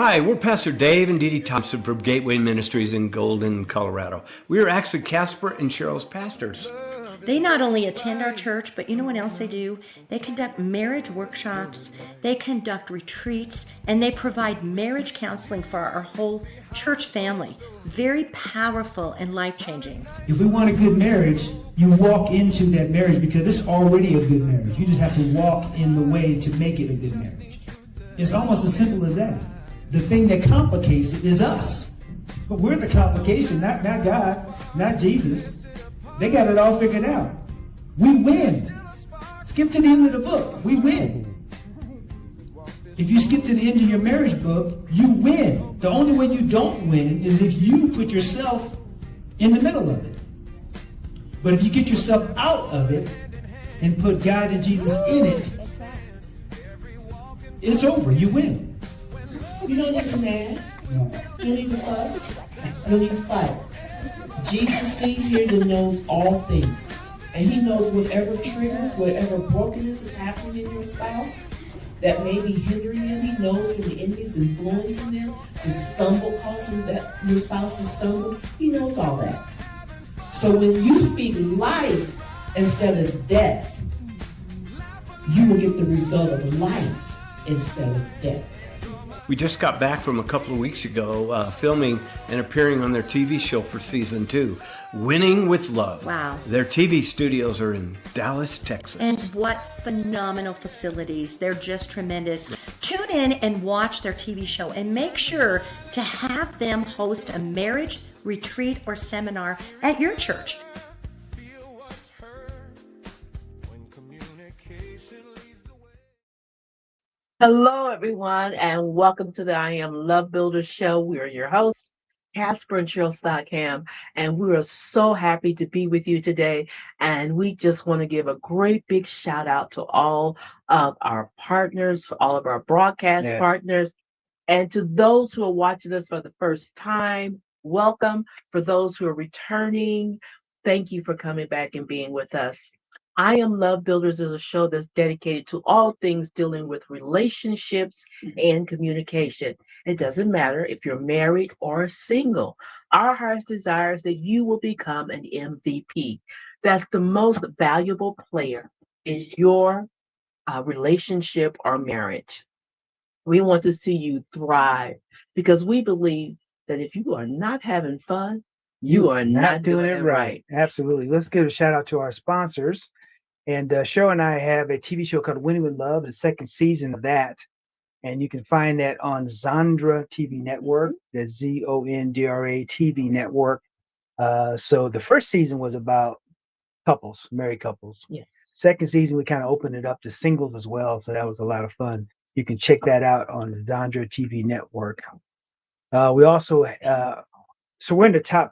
Hi, we're Pastor Dave and Dee Dee Thompson from Gateway Ministries in Golden, Colorado. We are actually Casper and Cheryl's pastors. They not only attend our church, but you know what else they do? They conduct marriage workshops, they conduct retreats, and they provide marriage counseling for our whole church family. Very powerful and life-changing. If we want a good marriage, you walk into that marriage because it's already a good marriage. You just have to walk in the way to make it a good marriage. It's almost as simple as that. The thing that complicates it is us. But we're the complication, not God, not Jesus. They got it all figured out. We win. Skip to the end of the book. We win. If you skip to the end of your marriage book, you win. The only way you don't win is if you put yourself in the middle of it. But if you get yourself out of it and put God and Jesus in it, it's over. You win. You don't need to mad. No. You don't need to fuss. You don't need to fight. Jesus sees, hears, and knows all things. And he knows whatever triggers, whatever brokenness is happening in your spouse that may be hindering him. He knows when the enemy is influencing them to stumble, causing your spouse to stumble. He knows all that. So when you speak life instead of death, you will get the result of life instead of death. We just got back from a couple of weeks ago filming and appearing on their TV show for season 2, Winning with Love. Wow. Their TV studios are in Dallas, Texas. And what phenomenal facilities. They're just tremendous. Tune in and watch their TV show and make sure to have them host a marriage retreat or seminar at your church. Hello, everyone, and welcome to the I Am Love Builder Show. We are your hosts, Casper and Cheryl Stockham, and we are so happy to be with you today. And we just want to give a great big shout out to all of our partners, all of our broadcast partners, and to those who are watching us for the first time. Welcome. For those who are returning, thank you for coming back and being with us. I Am Love Builders is a show that's dedicated to all things dealing with relationships and communication. It doesn't matter if you're married or single. Our heart's desire is that you will become an MVP. That's the most valuable player in your relationship or marriage. We want to see you thrive because we believe that if you are not having fun, you are not doing it right. Absolutely. Let's give a shout out to our sponsors. And Cheryl and I have a TV show called Winning with Love, the second season of that. And you can find that on Zondra TV Network, the Zondra TV Network. So the first season was about couples, married couples. Yes. Second season, we kind of opened it up to singles as well. So that was a lot of fun. You can check that out on the Zondra TV Network. We also, so we're in the top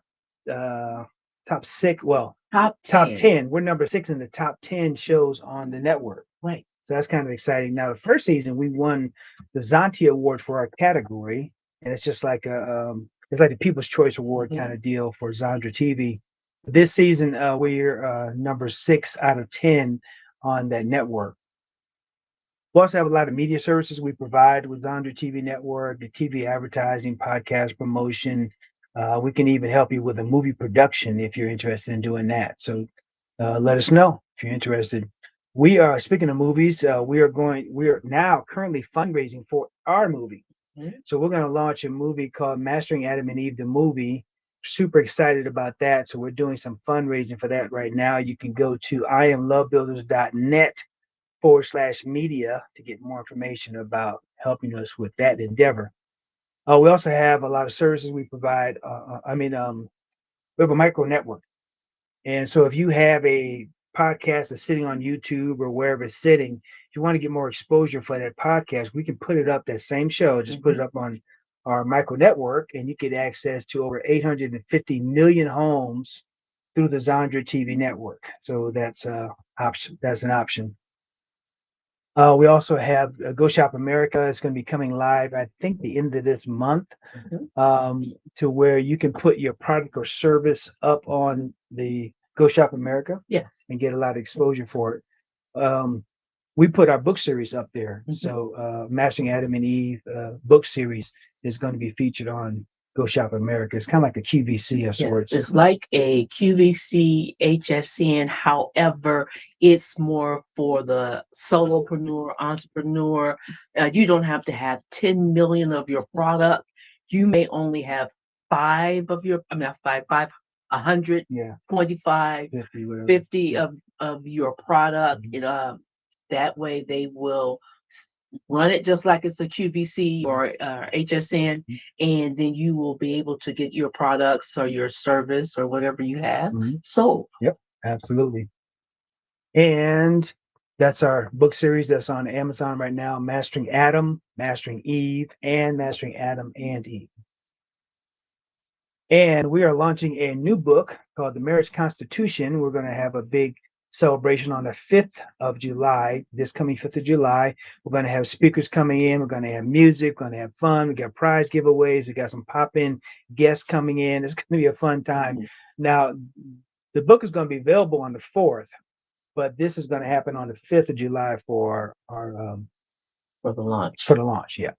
6, well, top 10. We're number 6 in the top 10 shows on the network. Right. So that's kind of exciting. Now, the first season we won the Zonti Award for our category, and it's just like it's like the People's Choice Award kind of deal for Zondra TV. This season we're number 6 out of 10 on that network. We also have a lot of media services we provide with Zondra TV Network, the TV advertising, podcast promotion. We can even help you with a movie production if you're interested in doing that. So let us know if you're interested. We are, speaking of movies, we are now currently fundraising for our movie. So we're going to launch a movie called Mastering Adam and Eve, the movie. Super excited about that. So we're doing some fundraising for that right now. You can go to iamlovebuilders.net/media to get more information about helping us with that endeavor. We also have a lot of services we provide. We have a micro network. And so if you have a podcast that's sitting on YouTube or wherever it's sitting, if you want to get more exposure for that podcast, we can put it up, that same show, just put it up on our micro network, and you get access to over 850 million homes through the Zondra TV network. So that's an option. We also have Go Shop America. It's going to be coming live, I think, the end of this month, to where you can put your product or service up on the Go Shop America, and get a lot of exposure for it. We put our book series up there. So Mastering Adam and Eve book series. is going to be featured on Go Shop America. It's kind of like a QVC of Yes, sorts. it's like a QVC HSN. However, it's more for the solopreneur, entrepreneur. You don't have to have 10 million of your product. You may only have five of your, I mean, not five, 100, Yeah, 25, 50, whatever. 50 of your product. Mhm. That way they will run it just like it's a QVC or HSN, and then you will be able to get your products or your service or whatever you have Mhm. sold. Yep, absolutely. And that's our book series that's on Amazon right now, Mastering Adam, Mastering Eve, and Mastering Adam and Eve. And we are launching a new book called The Marriage Constitution. We're going to have a big celebration on the 5th of July, this coming 5th of July. We're going to have speakers coming in. We're going to have music. We're going to have fun. We got prize giveaways. We got some pop-in guests coming in. It's going to be a fun time. Mhm. Now, the book is going to be available on the 4th, but this is going to happen on the 5th of July for our For the launch. for the launch. Yeah.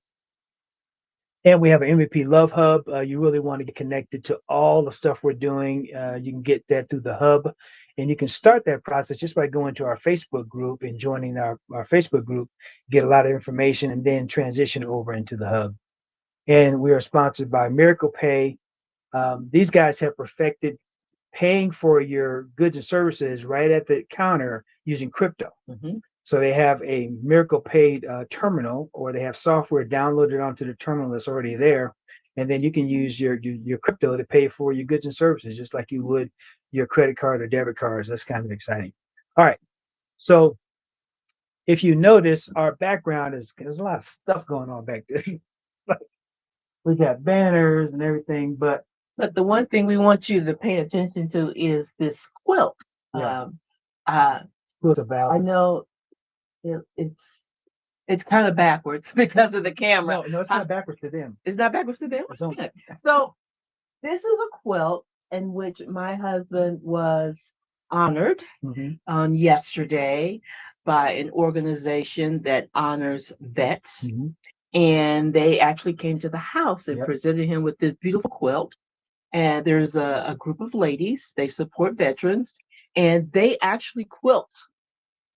And we have an MVP Love Hub. You really want to get connected to all the stuff we're doing. You can get that through the hub. And you can start that process just by going to our Facebook group and joining our Facebook group, get a lot of information, and then transition over into the hub. And we are sponsored by Miracle Pay. These guys have perfected paying for your goods and services right at the counter using crypto. Mhm. So they have a Miracle Paid terminal, or they have software downloaded onto the terminal that's already there, and then you can use your crypto to pay for your goods and services, just like you would your credit card or debit cards. That's kind of exciting. All right, so if you notice, our background is there's a lot of stuff going on back there. Like, we got banners and everything, but But the one thing we want you to pay attention to is this quilt. yeah, I about know it's kind of backwards because of the camera. no, it's not backwards to them. It's not backwards to them. It's on- Good. So this is a quilt in which my husband was honored Mhm. on yesterday by an organization that honors vets. Mhm. And they actually came to the house and Yep. presented him with this beautiful quilt. And there's a group of ladies, they support veterans, and they actually quilt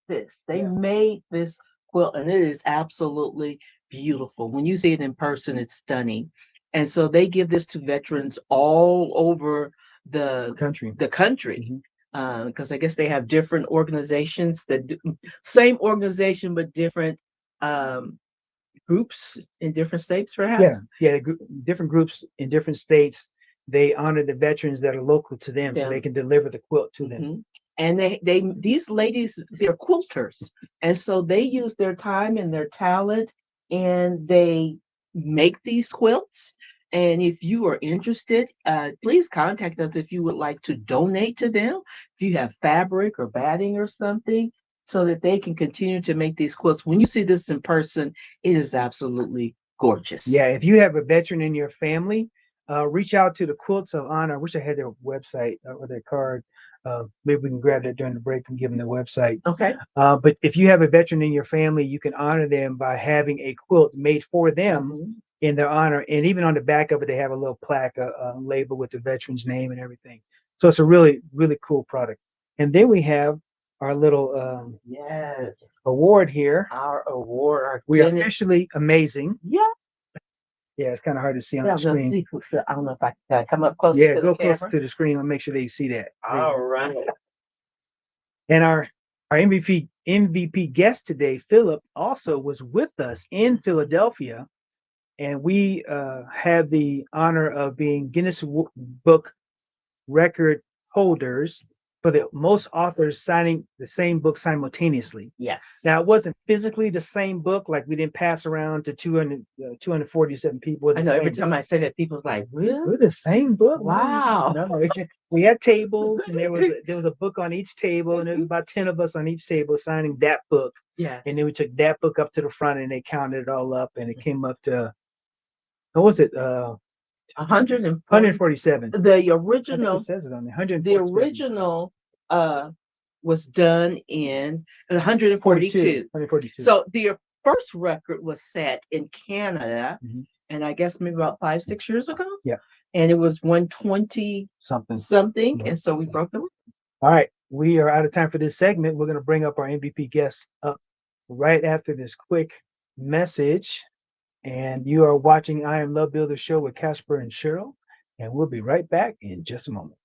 this. They Yeah. made this quilt, and it is absolutely beautiful. When you see it in person, it's stunning. And so they give this to veterans all over Country. the country. Mhm. Because I guess they have different organizations that same organization but different um, groups in different states, perhaps. Yeah, different groups in different states. They honor the veterans that are local to them, so Yeah. they can deliver the quilt to them. Mhm. And they these ladies, they're quilters, and so they use their time and their talent, and they make these quilts. And if you are interested, please contact us if you would like to donate to them. If you have fabric or batting or something, so that they can continue to make these quilts. When you see this in person, it is absolutely gorgeous. Yeah, if you have a veteran in your family, reach out to the Quilts of Honor. I wish I had their website or their card. Maybe we can grab that during the break and give them the website. Okay. But if you have a veteran in your family, you can honor them by having a quilt made for them Mhm. in their honor. And even on the back of it, they have a little plaque, a label with the veteran's name and everything. So it's a really, really cool product. And then we have our little Yes. award here. Our award, our We are Guinness- officially amazing. Yeah. Yeah, it's kind of hard to see on Yeah, the screen. I don't know if I can come up closer Yeah, to go the camera. close to the screen and make sure they see that. All right. And our MVP guest today, Philip, also was with us in Philadelphia, and we had the honor of being Guinness Book record holders for the most authors signing the same book simultaneously. Yes. Now, it wasn't physically the same book, like we didn't pass around to 247 people. I know every time I say that, people's like, We're really? the same book. Wow. No, we had tables, and there was a book on each table, and there was about 10 of us on each table signing that book. Yes. And then we took that book up to the front, and they counted it all up, and it came up to what was it? 147. 147. The I think original, it says it on there. the 147. original was done in 142. 142. So the first record was set in Canada, Mhm. and I guess maybe about 5, 6 years ago. Yeah. And it was 120 Something. something, and so we broke the. All right, we are out of time for this segment. We're going to bring up our MVP guests up right after this quick message. And you are watching I Am Love Builder Show with Casper and Cheryl. And we'll be right back in just a moment.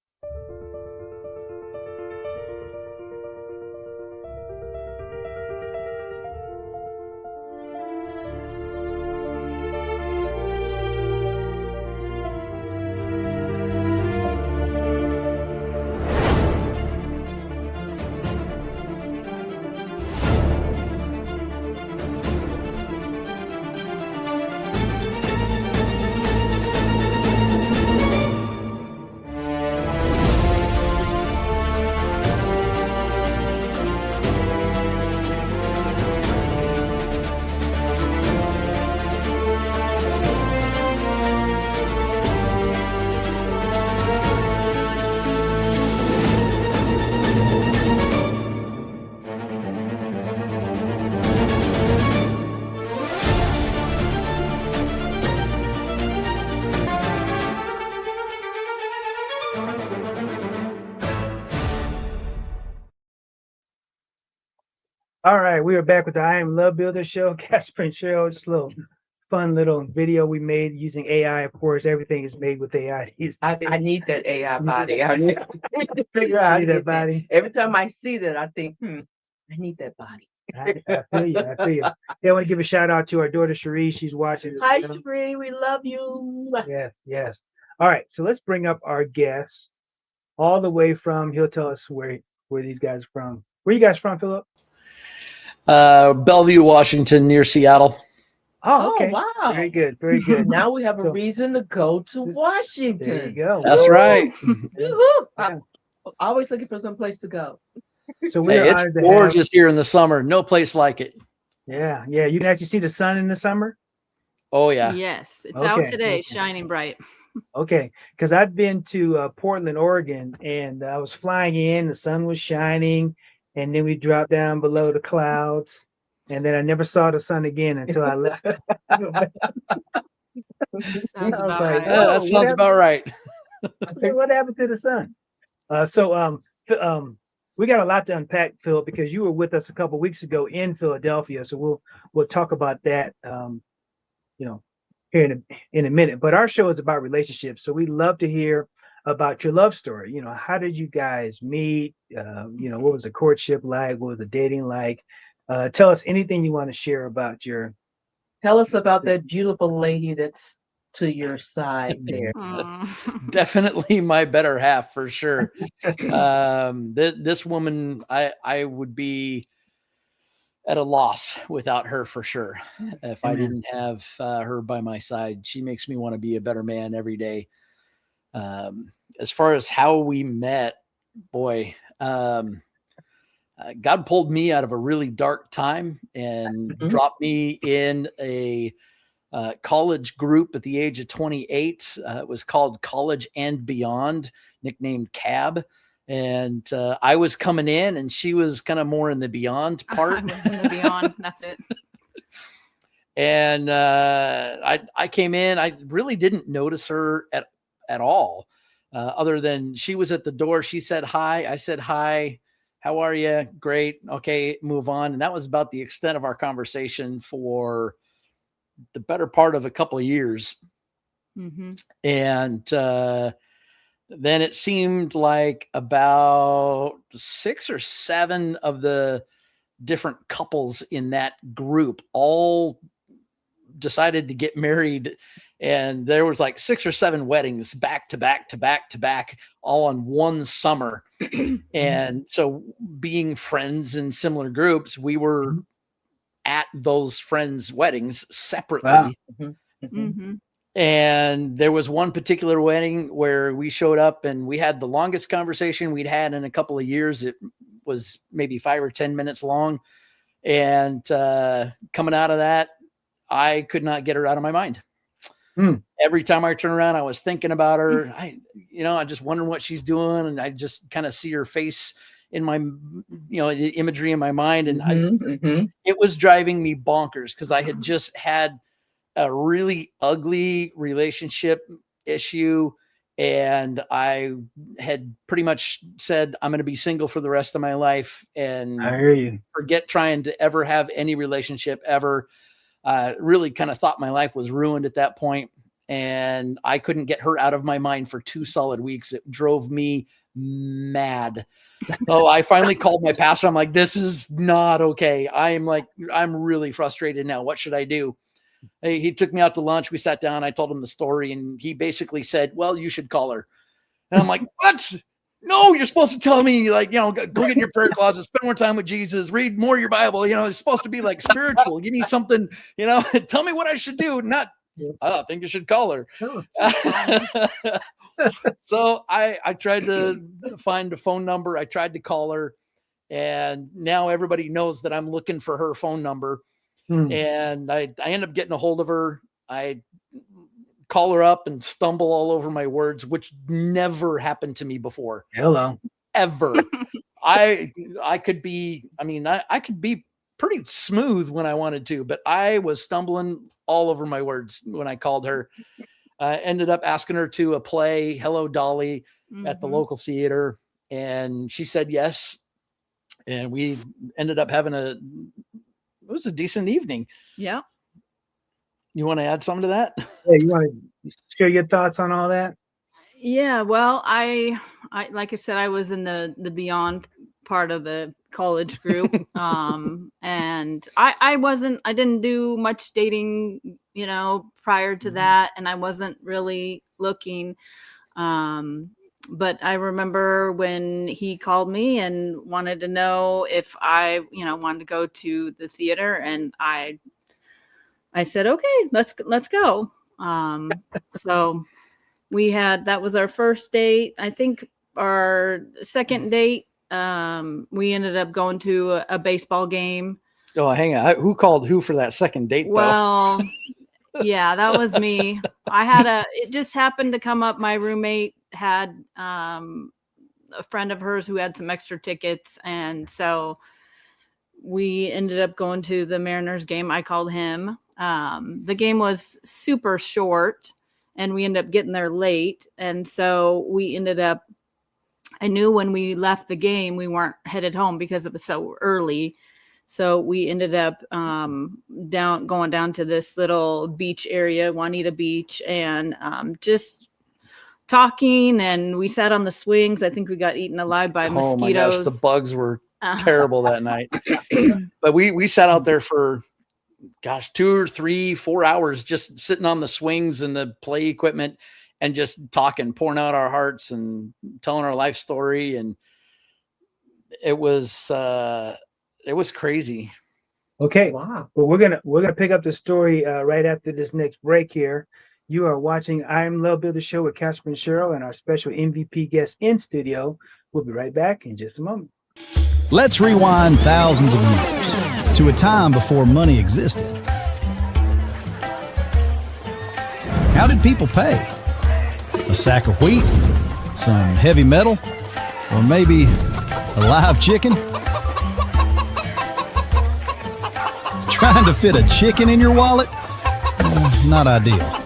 All right, we are back with the I Am Love Builder Show. Casper and Cheryl, just a little fun little video we made using AI. Of course, everything is made with AI. I need that AI body. I need to figure out how to that get that. body. Every time I see that, I think, I need that body. I feel you. I feel you. Yeah, I want to give a shout out to our daughter Cherie. She's watching. Hi, Cherie. We love you. Yes, yes. All right, so let's bring up our guests all the way from. He'll tell us where these guys are from. Where you guys from, Philip? Bellevue, Washington, near Seattle. Oh, okay. Oh, wow. Very good. Very good. Now we have a reason to go to Washington. There you go. That's right. Woo-hoo. I'm always looking for some place to go. So we Hey, are it's honored to gorgeous here in the summer. No place like it. Yeah, yeah. You can actually see the sun in the summer. Oh yeah. Yes, it's out Okay. today, shining bright. Okay, because I've been to Portland, Oregon, and I was flying in. The sun was shining, and then we dropped down below the clouds, and then I never saw the sun again until I left. Sounds I was about like, right. "Whoa, That sounds about right. I said, what happened to the sun? We got a lot to unpack, Phil, because you were with us a couple of weeks ago in Philadelphia. So we'll talk about that, here in a minute. But our show is about relationships, so we love to hear about your love story. How did you guys meet? What was the courtship like? What was the dating like? Tell us anything you want to share about your. Tell us about that beautiful lady that's to your side there. Definitely my better half for sure. This woman, I would be at a loss without her for sure. If I didn't have her by my side. She makes me want to be a better man every day. As far as how we met, boy, God pulled me out of a really dark time and dropped me in a college group at the age of 28. It was called College and Beyond, nicknamed CAB. And I was coming in and she was kind of more in the beyond part. I was in the beyond. That's it. And I came in, I really didn't notice her at all. Other than she was at the door. She said, hi. I said, hi, how are you? Great. Okay. Move on. And that was about the extent of our conversation for the better part of a couple of years. Mm-hmm. And then it seemed like about 6 or 7 of the different couples in that group all decided to get married. And there was like 6 or 7 weddings back to back to back to back, all on one summer. And so being friends in similar groups, we were at those friends' weddings separately. Wow. Mm-hmm. And there was one particular wedding where we showed up and we had the longest conversation we'd had in a couple of years. It was maybe 5 or 10 minutes long. And coming out of that, I could not get her out of my mind. Every time I turn around, I was thinking about her. I just wondering what she's doing. And I just kind of see her face in my, imagery in my mind. And it was driving me bonkers because I had just had a really ugly relationship issue. And I had pretty much said, I'm going to be single for the rest of my life and I hear you. forget trying to ever have any relationship ever. Really kind of thought my life was ruined at that point. And I couldn't get her out of my mind for 2 solid weeks. It drove me mad. So I finally called my pastor. I'm like, this is not okay. I'm really frustrated now. What should I do? He took me out to lunch. We sat down. I told him the story, and he basically said, well, you should call her. And I'm like, what? No, you're supposed to tell me, like, go get in your prayer closet, spend more time with Jesus, read more of your Bible. It's supposed to be like spiritual. Give me something, tell me what I should do. Not, I think you should call her. So I tried to find a phone number. I tried to call her, and now everybody knows that I'm looking for her phone number. And I end up getting a hold of her. I call her up and stumble all over my words, which never happened to me before. Hello. Ever. I could be pretty smooth when I wanted to, but I was stumbling all over my words when I called her. I ended up asking her to play Hello Dolly at the local theater, and she said yes. And we ended up having it was a decent evening. Yeah. You want to add something to that? Yeah, you want to share your thoughts on all that? Yeah. Well, I like I said, I was in the Beyond part of the college group. And I didn't do much dating, prior to that. And I wasn't really looking. But I remember when he called me and wanted to know if I, wanted to go to the theater, and I said, okay, let's go. So that was our first date. I think our second date, we ended up going to a baseball game. Oh, hang on. Who called who for that second date? Well, yeah, that was me. It just happened to come up. My roommate had a friend of hers who had some extra tickets, and so we ended up going to the Mariners game. I called him. The game was super short, and we ended up getting there late, and so we ended up, I knew when we left the game we weren't headed home because it was so early. So we ended up going down to this little beach area, Juanita Beach, and just talking. And we sat on the swings. I think we got eaten alive by mosquitoes. My gosh, the bugs were terrible that night. But we sat out there for 2 or 3, 4 hours, just sitting on the swings and the play equipment and just talking, pouring out our hearts and telling our life story. And it was crazy. Okay. Wow. Well, we're gonna pick up the story right after this next break here. You are watching I Am Love Builder Show with Casper and Cheryl and our special MVP guest in studio. We'll be right back in just a moment. Let's rewind thousands of years to a time before money existed. How did people pay? A sack of wheat, some heavy metal, or maybe a live chicken? Trying to fit a chicken in your wallet? Not ideal.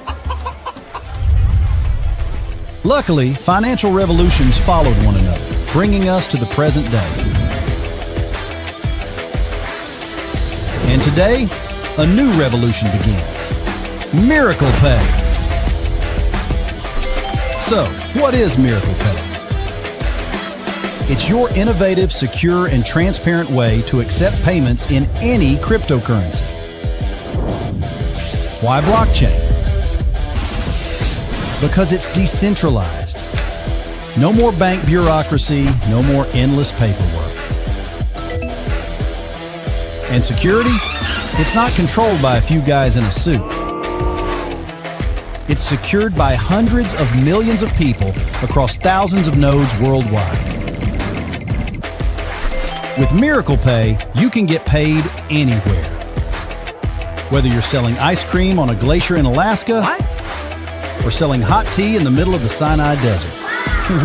Luckily, financial revolutions followed one another, bringing us to the present day. And today, a new revolution begins. Miracle Pay. So, what is Miracle Pay? It's your innovative, secure, and transparent way to accept payments in any cryptocurrency. Why blockchain? Because it's decentralized. No more bank bureaucracy, no more endless paperwork. And security? It's not controlled by a few guys in a suit. It's secured by hundreds of millions of people across thousands of nodes worldwide. With Miracle Pay, you can get paid anywhere. Whether you're selling ice cream on a glacier in Alaska or selling hot tea in the middle of the Sinai Desert.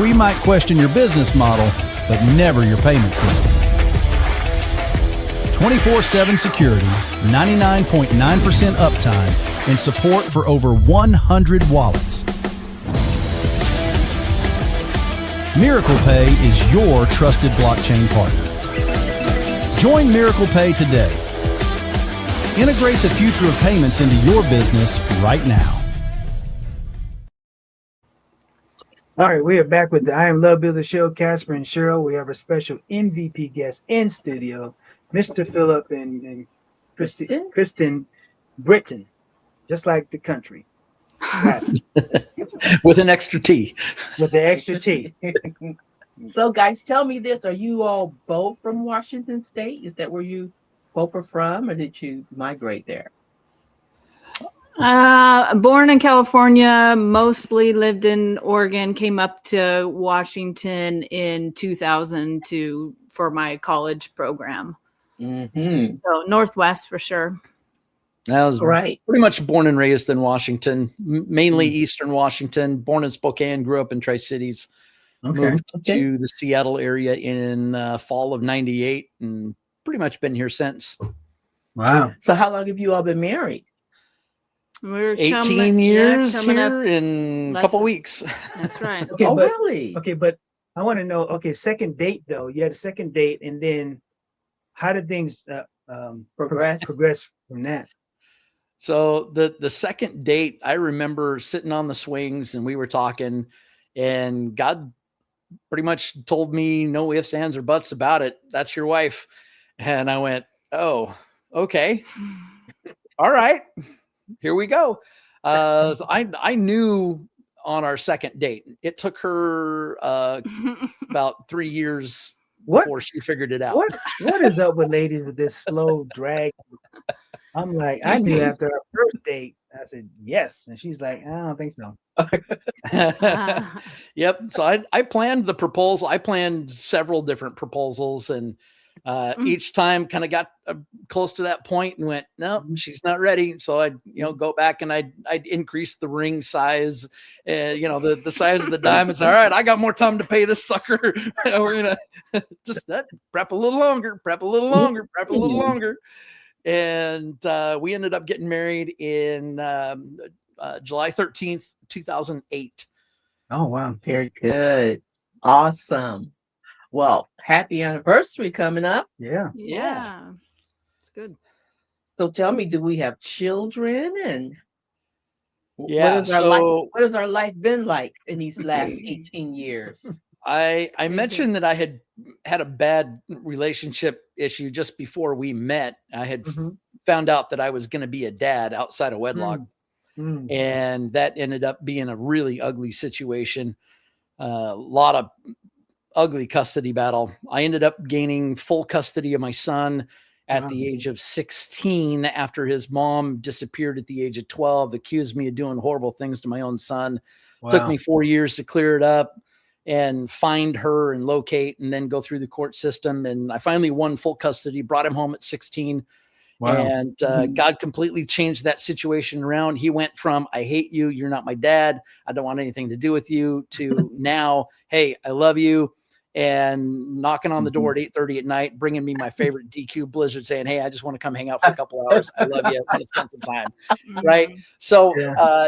We might question your business model, but never your payment system. 24/7 security, 99.9% uptime, and support for over 100 wallets. Miracle Pay is your trusted blockchain partner. Join Miracle Pay today. Integrate the future of payments into your business right now. All right, we are back with the I Am Love Builder Show. Casper and Cheryl. We have a special MVP guest in studio, Mr. Philip and Kristen Brittain, just like the country. With an extra T. With the extra T. So, guys, tell me this: are you all both from Washington State? Is that where you both are from, or did you migrate there? Born in California, mostly lived in Oregon, came up to Washington in 2000 for my college program. Mm-hmm. So Northwest for sure. I was Right. pretty much born and raised in Washington, mainly Eastern Washington, born in Spokane, grew up in Tri-Cities, moved to the Seattle area in fall of 98 and pretty much been here since. Wow. So how long have you all been married? We're 18 years here in a couple weeks. That's right. Okay, Really? Okay, but I want to know, second date though. You had a second date, and then how did things progress from that? So the second date, I remember sitting on the swings and we were talking, and God pretty much told me no ifs, ands, or buts about it. That's your wife. And I went, oh, okay. All right, here we go. So I knew on our second date, it took her about 3 years before she figured it out. What is up with ladies with this slow drag? I'm like, I knew after our first date, I said yes, and she's like, I don't think so. Yep. So I planned the proposal. I planned several different proposals, and each time kind of got close to that point and went, no, she's not ready. So I'd go back and I'd increase the ring size, the size of the diamonds. All right, I got more time to pay this sucker. We're gonna just prep a little longer, prep a little longer. And we ended up getting married in July 13th, 2008. Oh, wow. Very good. Awesome. Well, happy anniversary coming up. Yeah. Yeah. It's good. So tell me, do we have children? And Yeah. what has our life been like in these last 18 years? I mentioned that I had a bad relationship issue just before we met. I had found out that I was going to be a dad outside of wedlock. And that ended up being a really ugly situation. A lot of ugly custody battle. I ended up gaining full custody of my son at the age of 16 after his mom disappeared at the age of 12, accused me of doing horrible things to my own son. Wow. Took me 4 years to clear it up and find her and locate and then go through the court system. And I finally won full custody, brought him home at 16. Wow. And God completely changed that situation around. He went from, I hate you, you're not my dad, I don't want anything to do with you, to now, hey, I love you, and knocking on the door at 8:30 at night, bringing me my favorite DQ Blizzard, saying, hey, I just want to come hang out for a couple hours. I love you. I want to spend some time. Right. So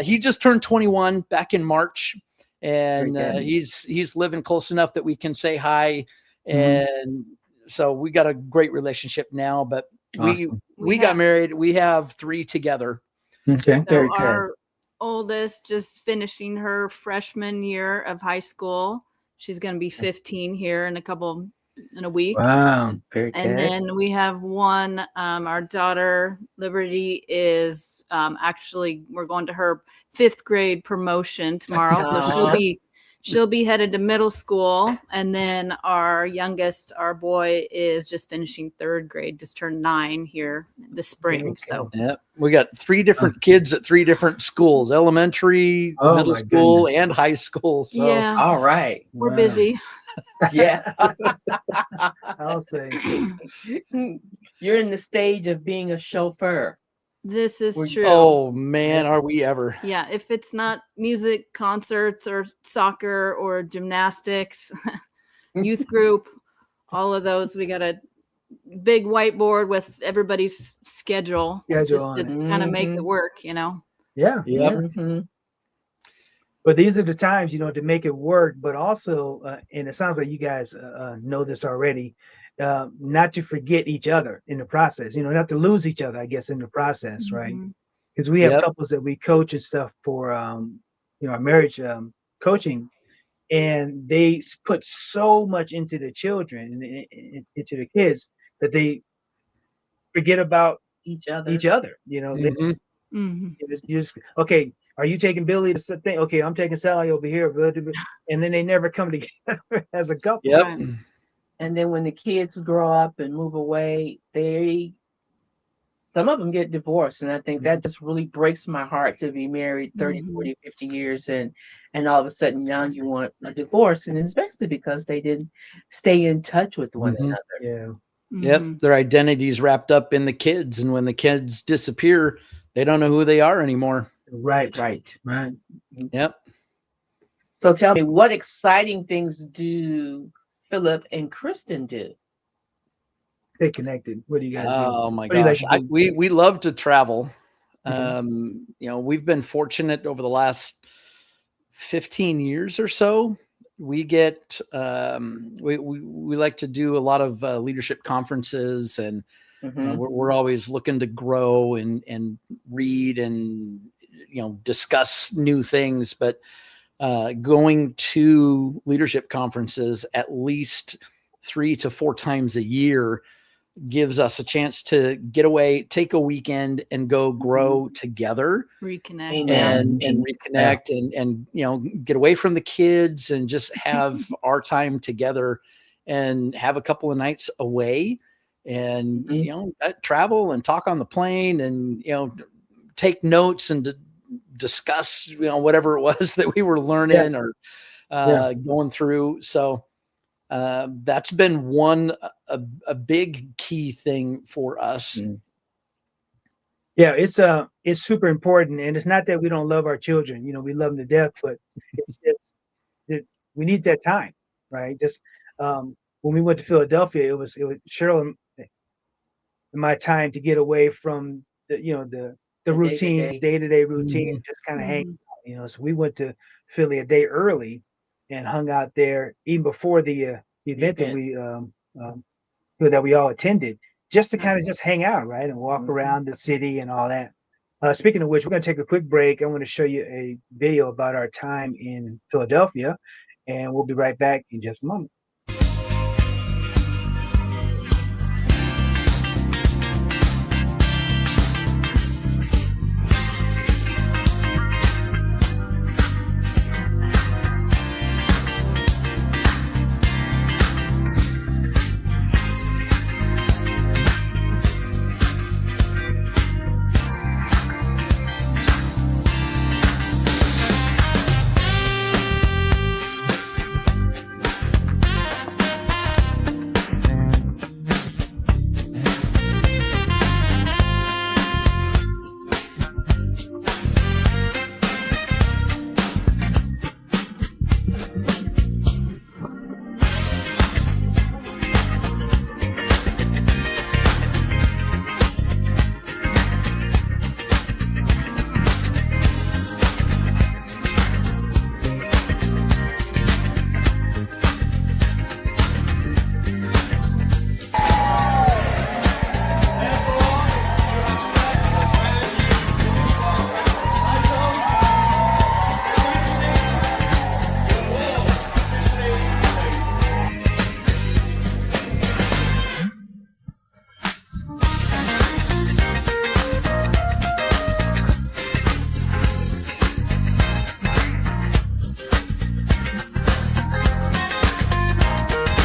he just turned 21 back in March, and he's living close enough that we can say hi. And so we got a great relationship now, but we got married. We have 3 together. Okay. So our oldest just finishing her freshman year of high school. She's going to be 15 here in a week. Wow. Very and then we have one, our daughter Liberty is actually, we're going to her 5th grade promotion tomorrow. So she'll be headed to middle school. And then our youngest, our boy, is just finishing 3rd grade, just turned 9 here this spring. So we got 3 different kids at 3 different schools, elementary, middle school, and high school. So all right. We're busy. Yeah. I'll say. You're in the stage of being a chauffeur. This is true. Oh man, are we ever? Yeah, if it's not music, concerts, or soccer, or gymnastics, youth group, all of those, we gotta big whiteboard with everybody's schedule, Schedule just on to it. kind of make it Mhm. work, Yeah. Yep. Mhm. But these are the times, to make it work, but also, and it sounds like you guys know this already, not to forget each other in the process, not to lose each other, I guess, in the process, right? Mhm. Because we have Yep. couples that we coach and stuff for, our marriage coaching, and they put so much into the children and into the kids that they forget about Each other. each other. Mhm. Mhm. You just okay. Are you taking Billy to thing? Okay, I'm taking Sally over here, and then they never come together as a couple. Yep. Right. And then when the kids grow up and move away, some of them get divorced. And I think that just really breaks my heart to be married 30, Mhm. 40, 50 years and all of a sudden now you want a divorce. And it's basically because they didn't stay in touch with one Mhm. another. Yeah. Yep. Mhm. Their identity's wrapped up in the kids, and when the kids disappear, they don't know who they are anymore. Right. Right. Right. Yep. So tell me, what exciting things do Philip and Kristen do? Stay connected. What do you guys do? Oh my What do you like gosh. to do? We love to travel. Mhm. We've been fortunate over the last 15 years or so. We get we like to do a lot of leadership conferences, and Mhm. we're always looking to grow and read and discuss new things. But going to leadership conferences at least 3 to 4 times a year gives us a chance to get away, take a weekend, and go grow together Reconnect. Amen. and reconnect and get away from the kids and just have our time together and have a couple of nights away and travel and talk on the plane and take notes and discuss whatever it was that we were learning or going through. So that's been a big key thing for us. Yeah, it's super important, and it's not that we don't love our children. We love them to death, but it's that we need that time, right? Just when we went to Philadelphia, it was Cheryl and my time to get away from the routine, day-to-day routine, Mhm. just kind of hang Mhm. out. So we went to Philly a day early and hung out there even before the event that we all attended, just to kind of just hang out, right, and walk around the city and all that. Speaking of which, we're going to take a quick break. I want to show you a video about our time in Philadelphia, and we'll be right back in just a moment.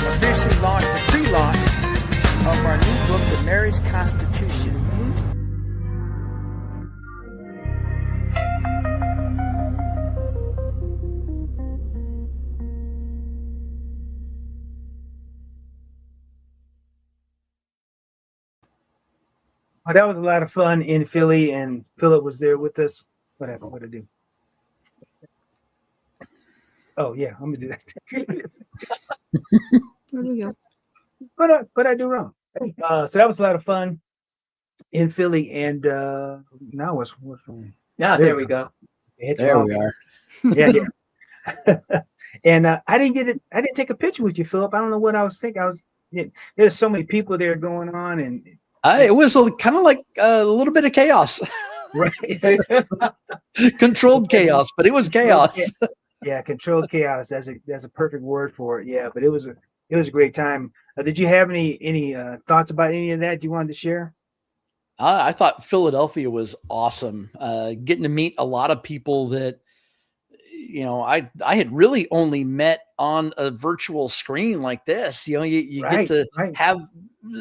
Officially launched the pre-launch of our new book, The Marriage Constitution. Oh, that was a lot of fun in Philly, and Philip was there with us. What happened? What did I do? Oh yeah, I'm gonna do that. There we go. What I do wrong? So that was a lot of fun in Philly, and now what's Yeah, there we go. hit the There wrong. we are. Yeah, yeah. And I didn't get it. I didn't take a picture with you, Philip. I don't know what I was thinking. There's so many people there going on, and It was kind of like a little bit of chaos, right. controlled chaos, but it was chaos. Yeah, controlled chaos. That's a perfect word for it. Yeah, but it was a great time. Did you have any thoughts about any of that you wanted to share? I thought Philadelphia was awesome. Getting to meet a lot of people that, I had really only met on a virtual screen like this. You get to have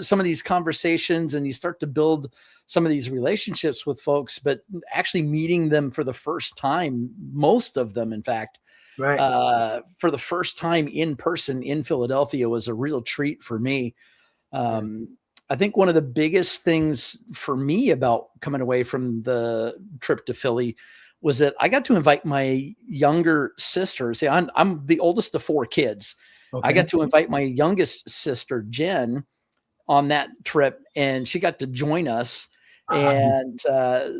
some of these conversations and you start to build some of these relationships with folks, but actually meeting them for the first time, most of them, in fact, for the first time in person in Philadelphia was a real treat for me. I think one of the biggest things for me about coming away from the trip to Philly was that I got to invite my younger sister. See, I'm the oldest of 4 kids. I got to invite my youngest sister, Jen, on that trip, and she got to join us. And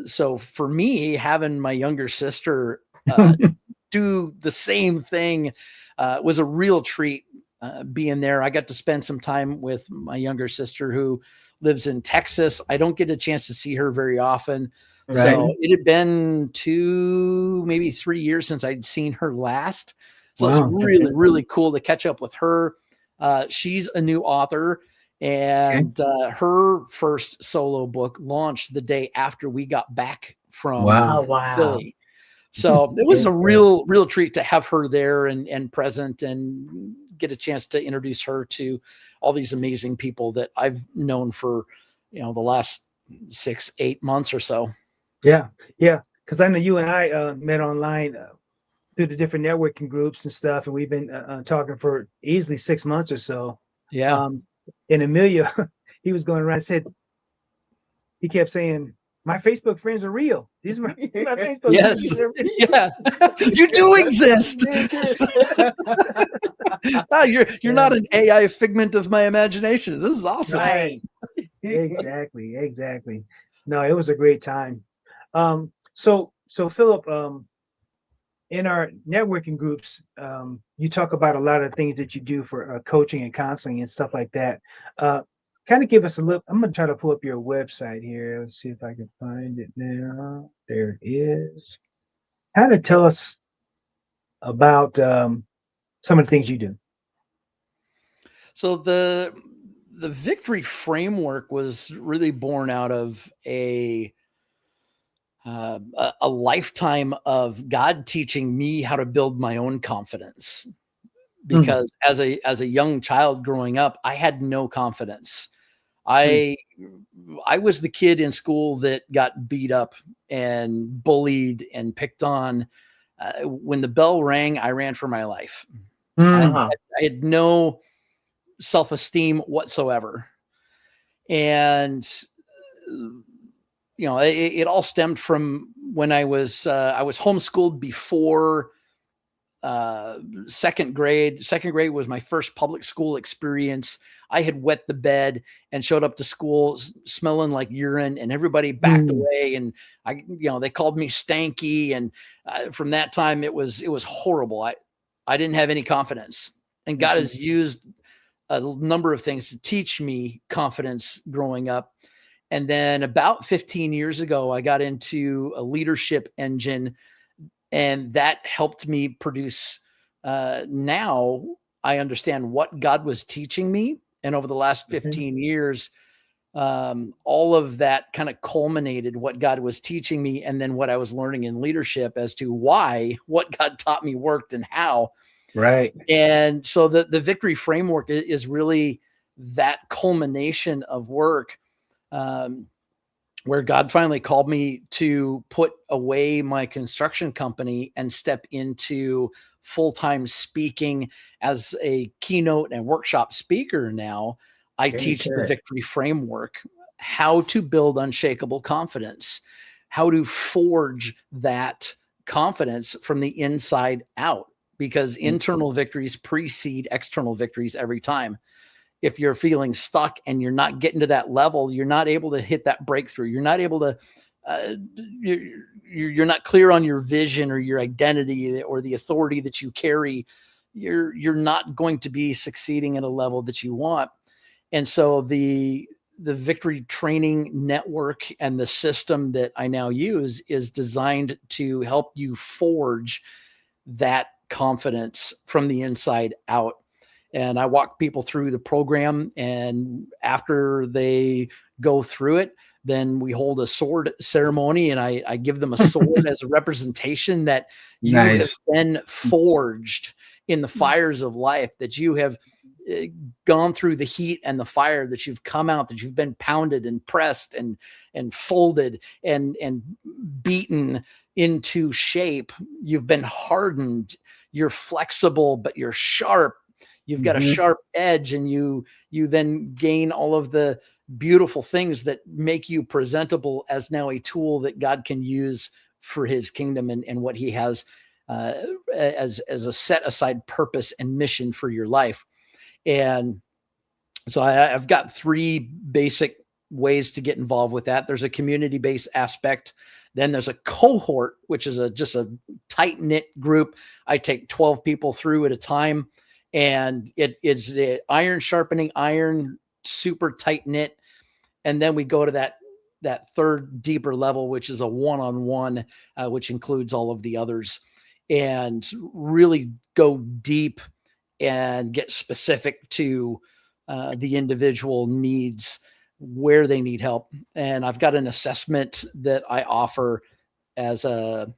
so for me, having my younger sister do the same thing was a real treat. Being there, I got to spend some time with my younger sister who lives in Texas. I don't get a chance to see her very often. So it had been 2, maybe 3 years since I'd seen her last. So it's really, really cool to catch up with her. She's a new author, and her first solo book launched the day after we got back from Philly. So it was a real treat to have her there and present and get a chance to introduce her to all these amazing people that I've known for, the last 6-8 months or so. Yeah. Because I know you and I met online through the different networking groups and stuff, and we've been talking for easily 6 months or so. Yeah. And Emilio, he was going around and said, he kept saying, "My Facebook friends are real. These are my Facebook yes. friends." Yeah. You do exist. You're not an AI figment of my imagination. This is awesome. Right. Exactly. No, it was a great time. So Philip, in our networking groups, you talk about a lot of things that you do for coaching and counseling and stuff like that. Kind of give us a look. I'm going to try to pull up your website here. Let's see if I can find it now. There it is. Kind of tell us about some of the things you do. So the victory framework was really born out of a lifetime of God teaching me how to build my own confidence. Because as a young child growing up, I had no confidence. I was the kid in school that got beat up and bullied and picked on. When the bell rang, I ran for my life. I had no self-esteem whatsoever. And, it all stemmed from when I was homeschooled before second grade. Second grade was my first public school experience. I had wet the bed and showed up to school smelling like urine, and everybody backed away. And they called me stanky. And from that time, it was horrible. I didn't have any confidence, and God has used a number of things to teach me confidence growing up. And then about 15 years ago, I got into a leadership engine, and that helped me produce. Now I understand what God was teaching me. And over the last 15 years, all of that kind of culminated what God was teaching me, and then what I was learning in leadership as to why what God taught me worked and how. Right. And so the victory framework is really that culmination of work, where God finally called me to put away my construction company and step into full-time speaking as a keynote and workshop speaker. Now I teach the victory framework, how to build unshakable confidence, how to forge that confidence from the inside out, because internal victories precede external victories every time. if you're feeling stuck and you're not getting to that level, you're not able to hit that breakthrough. You're not able to, you're not clear on your vision or your identity or the authority that you carry. You're not going to be succeeding at a level that you want. And so the Victory Training Network and the system that I now use is designed to help you forge that confidence from the inside out. And I walk people through the program, and after they go through it, then we hold a sword ceremony, and I give them a sword as a representation that you have been forged in the fires of life, that you have gone through the heat and the fire, that you've come out, that you've been pounded and pressed and folded and beaten into shape. You've been hardened. You're flexible, but you're sharp. You've got a sharp edge, and you then gain all of the beautiful things that make you presentable as now a tool that God can use for his kingdom and what he has as a set aside purpose and mission for your life. And so I've got 3 basic ways to get involved with that. There's a community-based aspect. Then there's a cohort, which is just a tight-knit group. I take 12 people through at a time. And it is iron sharpening iron, super tight knit. And then we go to that third deeper level, which is a one-on-one, which includes all of the others, and really go deep and get specific to the individual needs, where they need help. And I've got an assessment that I offer as a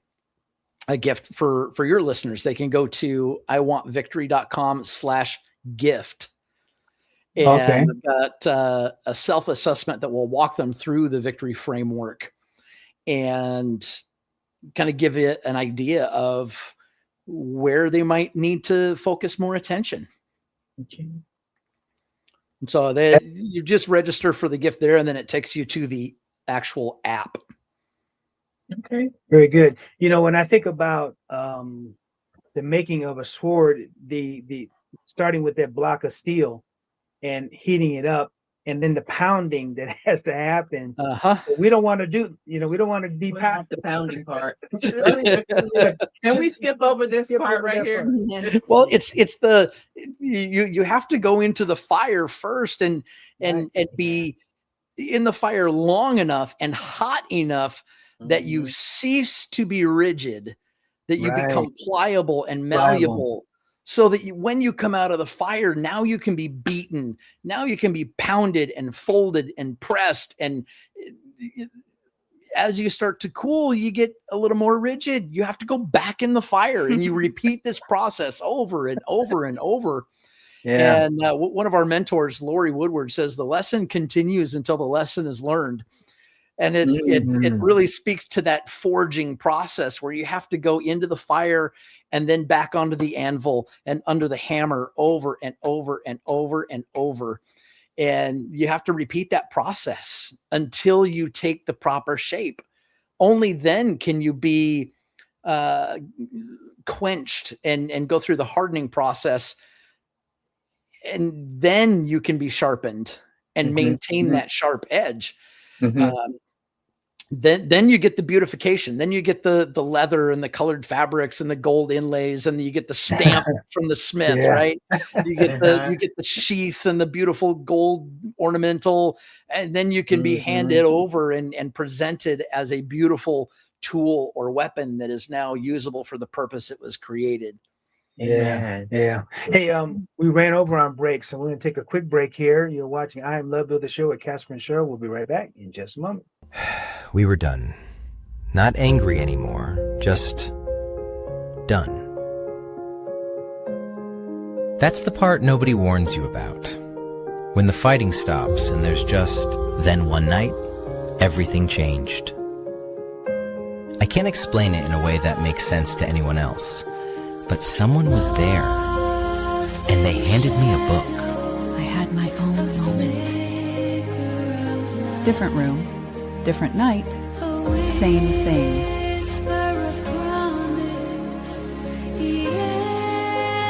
gift for your listeners. They can go to iwantvictory.com/gift. And I've got a self-assessment that will walk them through the Victory framework and kind of give you an idea of where they might need to focus more attention. Okay. And so you just register for the gift there, and then it takes you to the actual app. Okay. Very good. When I think about the making of a sword, the starting with that block of steel and heating it up, and then the pounding that has to happen. We don't want to do, we don't want to be the pounding part. Can we skip over this part right here? Well, it's you have to go into the fire first and be in the fire long enough and hot enough that you cease to be rigid, that you become pliable and malleable, so that when you come out of the fire, now you can be beaten, now you can be pounded and folded and pressed. And as you start to cool, you get a little more rigid. You have to go back in the fire, and you repeat this process over and over and over. Yeah. And one of our mentors, Lori Woodward, says the lesson continues until the lesson is learned. And it really speaks to that forging process where you have to go into the fire and then back onto the anvil and under the hammer over and over and over and over. And you have to repeat that process until you take the proper shape. Only then can you be quenched and go through the hardening process. And then you can be sharpened and maintain that sharp edge. Then you get the beautification. Then you get the leather and the colored fabrics and the gold inlays, and you get the stamp from the smith, right? You get the sheath and the beautiful gold ornamental, and then you can be handed over and presented as a beautiful tool or weapon that is now usable for the purpose it was created. Yeah. Hey, we ran over on break, so we're going to take a quick break here. You're watching I Am Love Builder Show with Casper and Cheryl. We'll be right back in just a moment. We were done. Not angry anymore, just done. That's the part nobody warns you about. When the fighting stops and there's just, then one night, everything changed. I can't explain it in a way that makes sense to anyone else, but someone was there, and they handed me a book. I had my own moment. Different room, different night, same thing.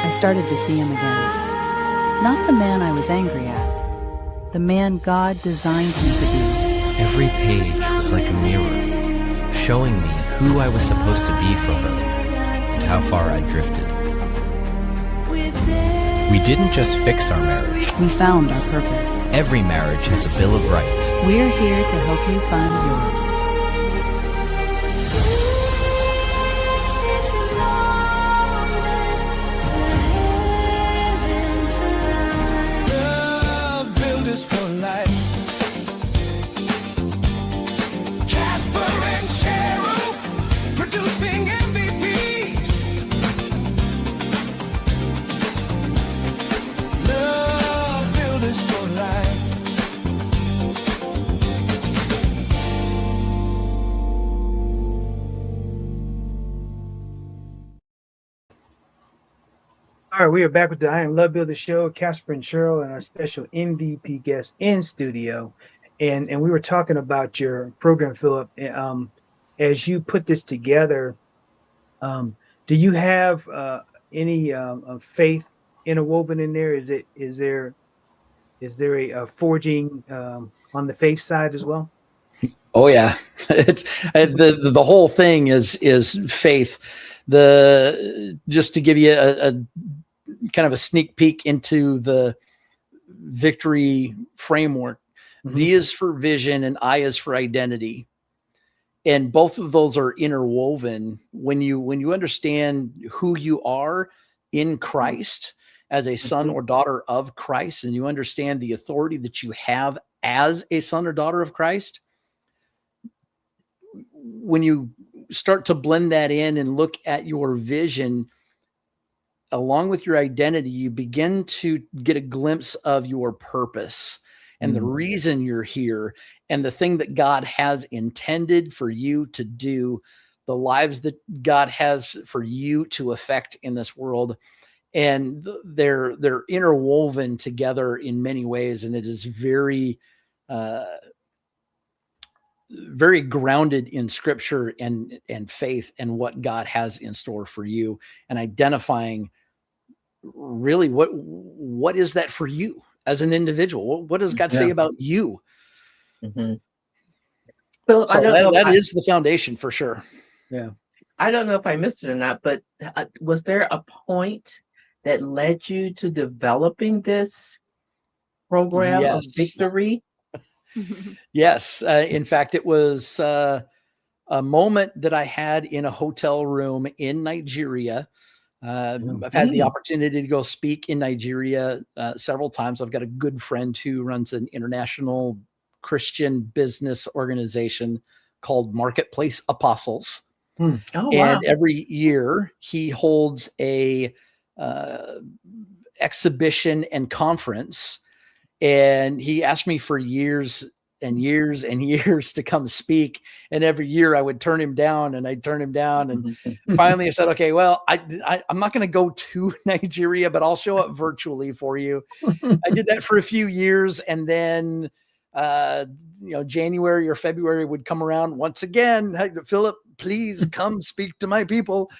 I started to see him again. Not the man I was angry at. The man God designed me to be. Every page was like a mirror, showing me who I was supposed to be for her and how far I drifted. We didn't just fix our marriage. We found our purpose. Every marriage has a bill of rights. We're here to help you find yours. Love builders for life. Casper and Cheryl producing MVPs. Love builders for life. All right, we are back with the I Am Love Builder show. Casper and Cheryl and our special MVP guest in studio, and we were talking about your program, Philip. As you put this together, do you have any faith interwoven in there? Is there a forging on the faith side as well? Oh yeah, it's the whole thing is faith. Just to give you a kind of a sneak peek into the victory framework, V is for vision and I is for identity, and both of those are interwoven. When you understand who you are in Christ as a son or daughter of Christ, and you understand the authority that you have as a son or daughter of Christ, when you start to blend that in and look at your vision along with your identity, you begin to get a glimpse of your purpose and the reason you're here and the thing that God has intended for you to do, the lives that God has for you to affect in this world. And they're interwoven together in many ways. And it is very, very grounded in scripture and faith and what God has in store for you, and identifying really what is that for you as an individual. What does God say about you? Philip, So that is the foundation for sure. Yeah. I don't know if I missed it or not, but was there a point that led you to developing this program of victory? Yes. In fact, it was a moment that I had in a hotel room in Nigeria. I've had the opportunity to go speak in Nigeria several times. I've got a good friend who runs an international Christian business organization called Marketplace Apostles. Oh, wow. And every year he holds a exhibition and conference. And he asked me for years and years and years to come speak. And every year I would turn him down and I'd turn him down. And finally I said, okay, well, I'm not going to go to Nigeria, but I'll show up virtually for you. I did that for a few years. And then, January or February would come around once again. Hey, Philip, please come speak to my people.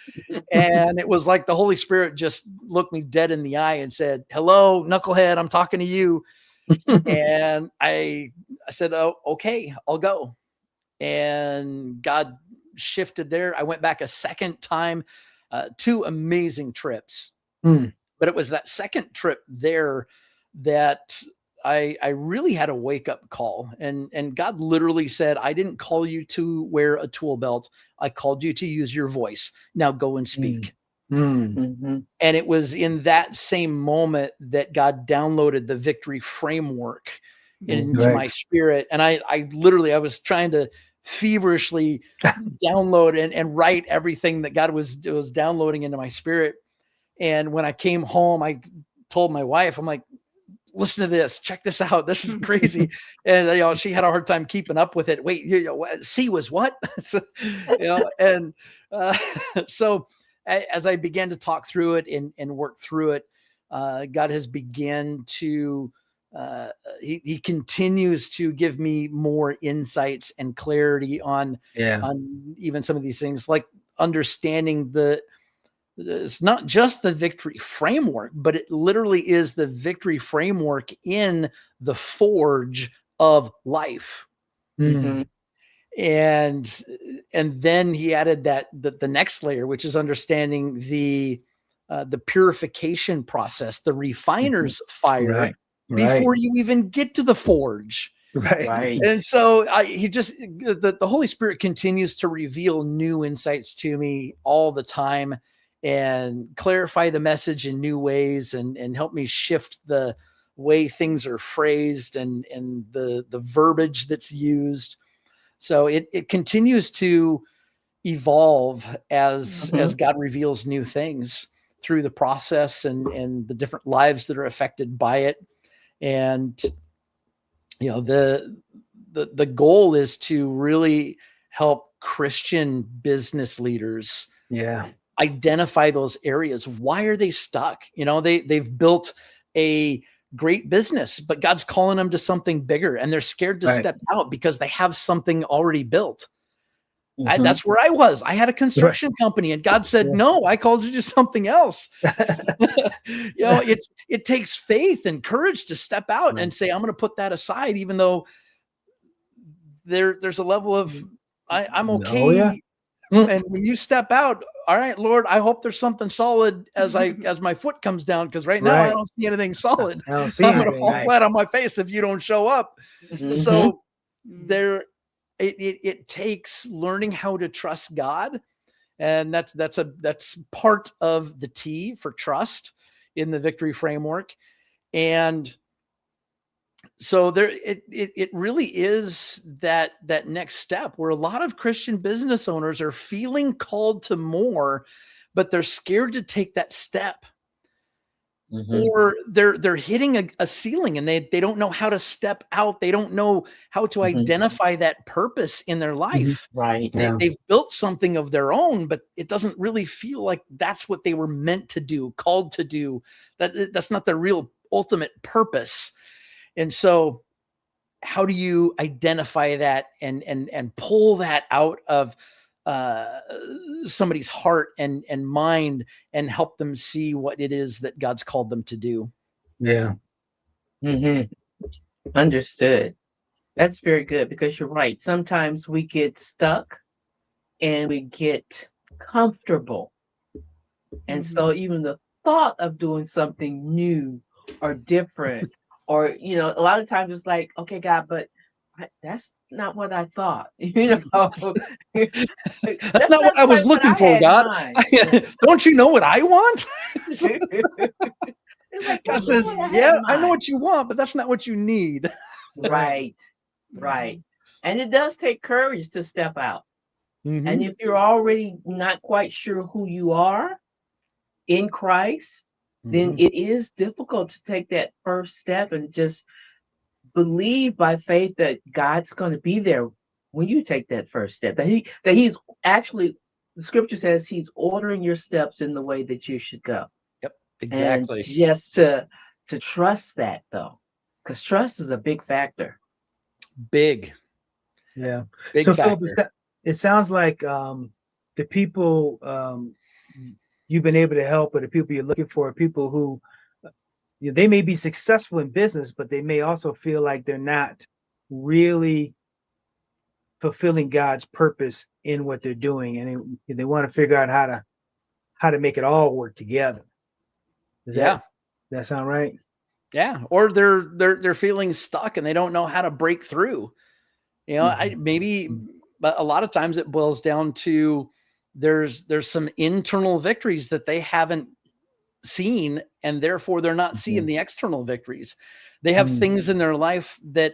And it was like the Holy Spirit just looked me dead in the eye and said, hello, knucklehead, I'm talking to you. And I said, oh, okay, I'll go. And God shifted there. I went back a second time, 2 amazing trips. But it was that second trip there that I really had a wake up call, and God literally said, I didn't call you to wear a tool belt. I called you to use your voice. Now go and speak. And it was in that same moment that God downloaded the victory framework into my spirit. And I was trying to feverishly download and write everything that God was downloading into my spirit. And when I came home, I told my wife, I'm like, listen to this, check this out. This is crazy. And, she had a hard time keeping up with it. Wait, C was what? So, so as I began to talk through it and work through it, God has began to, he continues to give me more insights and clarity on even some of these things, like understanding it's not just the victory framework, but it literally is the victory framework in the forge of life. Mm-hmm. And then he added that the next layer, which is understanding the purification process, the refiner's fire, before you even get to the forge. Right. And so the Holy Spirit continues to reveal new insights to me all the time and clarify the message in new ways and help me shift the way things are phrased and the verbiage that's used. So it continues to evolve as God reveals new things through the process and the different lives that are affected by it. And the goal is to really help Christian business leaders identify those areas. Why are they stuck? They've built a great business, but God's calling them to something bigger, and they're scared to step out because they have something already built. That's where I was. I had a construction company, and God said, "No, I called you to something else." It takes faith and courage to step out and say, "I'm going to put that aside," even though there's a level of I'm okay. And when you step out, all right, Lord, I hope there's something solid as my foot comes down, because right now I don't see anything solid. I'm going to fall flat on my face if you don't show up. So it takes learning how to trust God, and that's part of the T for trust in the victory framework. And so it really is that next step where a lot of Christian business owners are feeling called to more, but they're scared to take that step. Or they're hitting a ceiling and they don't know how to step out. They don't know how to identify that purpose in their life. Right. They've built something of their own, but it doesn't really feel like that's what they were meant to do, called to do. That's not their real ultimate purpose. And so how do you identify that and pull that out of somebody's heart and mind and help them see what it is that God's called them to do? Yeah. Understood. That's very good, because you're right. Sometimes we get stuck and we get comfortable. And so even the thought of doing something new or different, or, a lot of times it's like, okay, God, but that's not what I thought. That's not what I was looking for, God. Don't you know what I want? God says, yeah, I know what you want, but that's not what you need. Right. And it does take courage to step out. And if you're already not quite sure who you are in Christ, then it is difficult to take that first step and just believe by faith that God's going to be there when you take that first step. That he's actually, the scripture says he's ordering your steps in the way that you should go. Yep, exactly. And just to trust that, though, because trust is a big factor. Big Philip, it sounds like the people you've been able to help, or the people you're looking for, are people who they may be successful in business, but they may also feel like they're not really fulfilling God's purpose in what they're doing, and they want to figure out how to make it all work together. Does that sound right? Yeah. Or they're feeling stuck and they don't know how to break through. But a lot of times it boils down to there's some internal victories that they haven't seen, and therefore they're not seeing the external victories. They have things in their life that,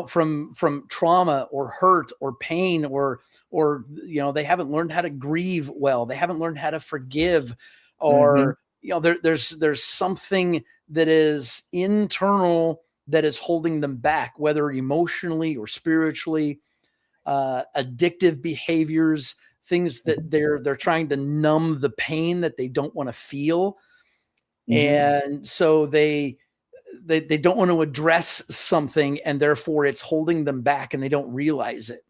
from trauma or hurt or pain, or they haven't learned how to grieve well. They haven't learned how to forgive, or there's something that is internal that is holding them back, whether emotionally or spiritually. Addictive behaviors, things that they're trying to numb the pain that they don't want to feel. And so they don't want to address something, and therefore it's holding them back and they don't realize it.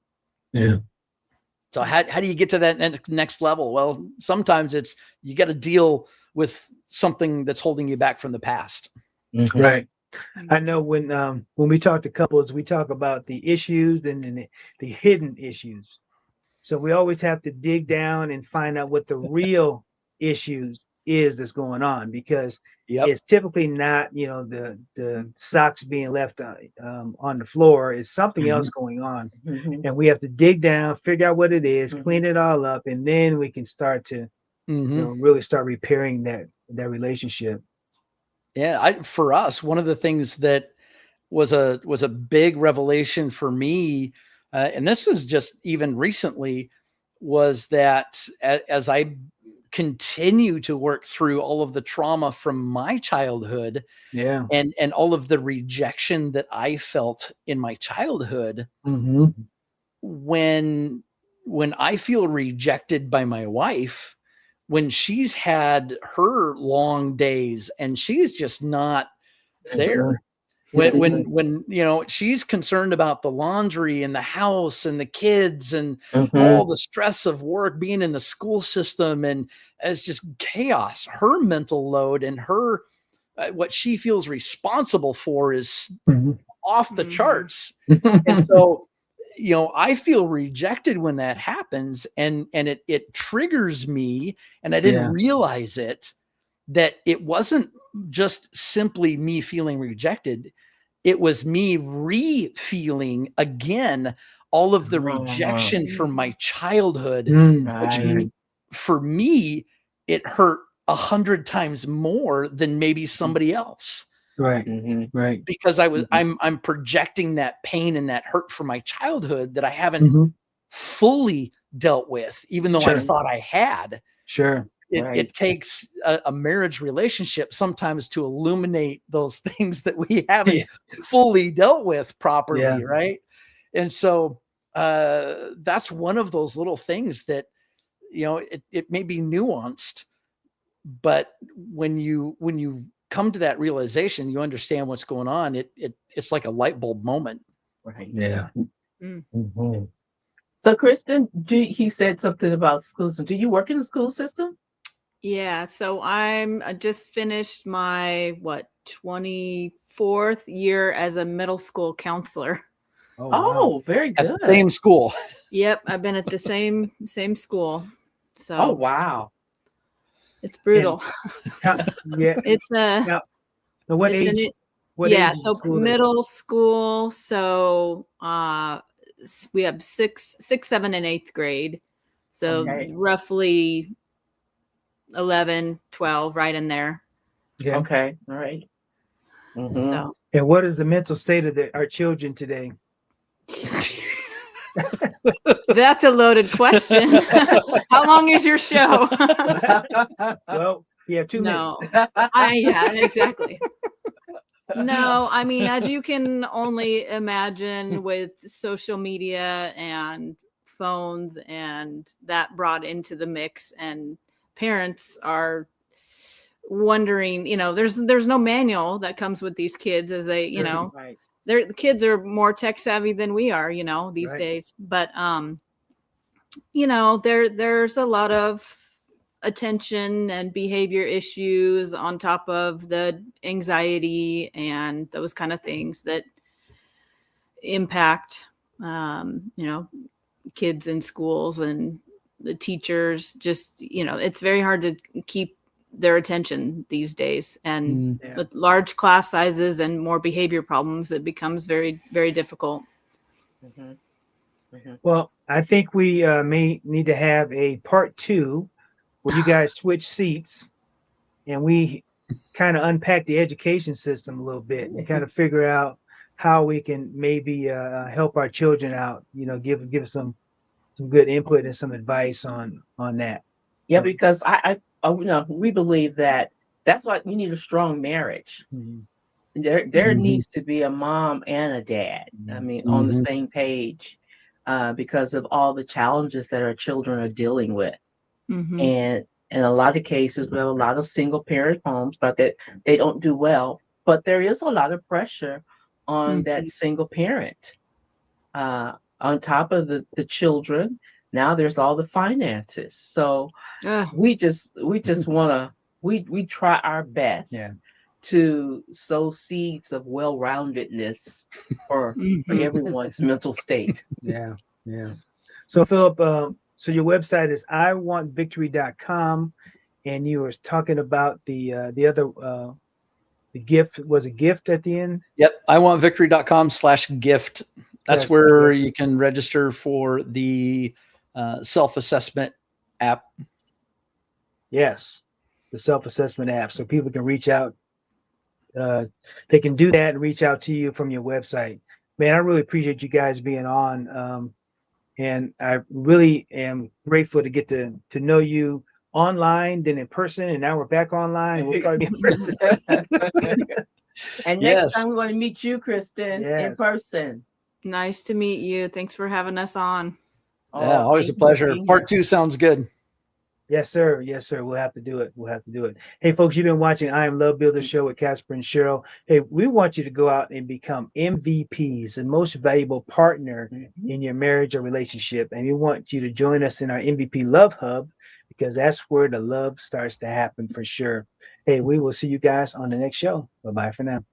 So how do you get to that next level? Well, sometimes it's you got to deal with something that's holding you back from the past. Right. I know when we talk to couples, we talk about the issues and then the hidden issues. So we always have to dig down and find out what the real issues is that's going on, because it's typically not, the socks being left on the floor. It's something else going on, and we have to dig down, figure out what it is, clean it all up, and then we can start to really start repairing that relationship. Yeah, for us, one of the things that was a big revelation for me, and this is just even recently, was that as I continue to work through all of the trauma from my childhood, and all of the rejection that I felt in my childhood, when I feel rejected by my wife, when she's had her long days and she's just not there, when she's concerned about the laundry and the house and the kids and all the stress of work, being in the school system, and it's just chaos, her mental load and her what she feels responsible for is off the charts. And so I feel rejected when that happens, and it triggers me, and I didn't realize it, that it wasn't just simply me feeling rejected. It was me re-feeling again all of the rejection from my childhood, which for me, it hurt 100 times more than maybe somebody else. Right. Because I'm projecting that pain and that hurt from my childhood that I haven't fully dealt with, even though I thought I had. It takes a marriage relationship sometimes to illuminate those things that we haven't fully dealt with properly, right? And so that's one of those little things that, it may be nuanced, but when you come to that realization, you understand what's going on. It's like a light bulb moment. Right. Yeah. So, Kristen, he said something about school system. Do you work in the school system? Yeah, so I just finished my 24th year as a middle school counselor. Oh, very good. At the same school. Yep, I've been at the same school. So oh, wow. It's brutal. It's what age? So middle school. So we have 6, 7, and 8th grade. So roughly 11, 12, right in there. Okay. All right. So, and what is the mental state of our children today? That's a loaded question. How long is your show? Well, yeah, 2 minutes. Yeah, exactly. No, I mean, as you can only imagine, with social media and phones and that brought into the mix, and parents are wondering, there's no manual that comes with these kids, as they, the kids are more tech savvy than we are, these days. But, there's a lot of attention and behavior issues on top of the anxiety and those kind of things that impact, kids in schools, and the teachers just, it's very hard to keep their attention these days. And with large class sizes and more behavior problems, it becomes very, very difficult. Well, I think we may need to have a part 2 where you guys switch seats and we kind of unpack the education system a little bit and kind of figure out how we can maybe help our children out, give some good input and some advice on that. Yeah, because we believe that's why you need a strong marriage. There needs to be a mom and a dad. I mean, on the same page, because of all the challenges that our children are dealing with. And in a lot of cases, we have a lot of single parent homes, but that they don't do well. But there is a lot of pressure on that single parent, on top of the children. Now there's all the finances. So Ugh. we just want to we try our best Yeah. to sow seeds of well-roundedness for Mhm. everyone's mental state. Yeah. Yeah. So Philip, so your website is iwantvictory.com, and you were talking about the other the gift, was a gift at the end. Yep. IWantVictory.com/gift. That's Slash where gift. you can register for the self-assessment app. Yes, the self-assessment app, so people can reach out. They can do that and reach out to you from your website. Man, I really appreciate you guys being on, and I really am grateful to get to know you online, then in person, and now we're back online. And we'll probably be in person. And next Yes. time we want to meet you, Kristen, in Yes. person. Nice to meet you. Thanks for having us on. Yeah, Oh, always a thank you for pleasure. being Part here. 2 sounds good. Yes, sir. Yes, sir. We'll have to do it. We'll have to do it. Hey, folks, you've been watching I Am Love Builder Show with Casper and Cheryl. Hey, we want you to go out and become MVPs, the most valuable partner in your marriage or relationship. And we want you to join us in our MVP Love Hub, because that's where the love starts to happen for sure. Hey, we will see you guys on the next show. Bye-bye for now.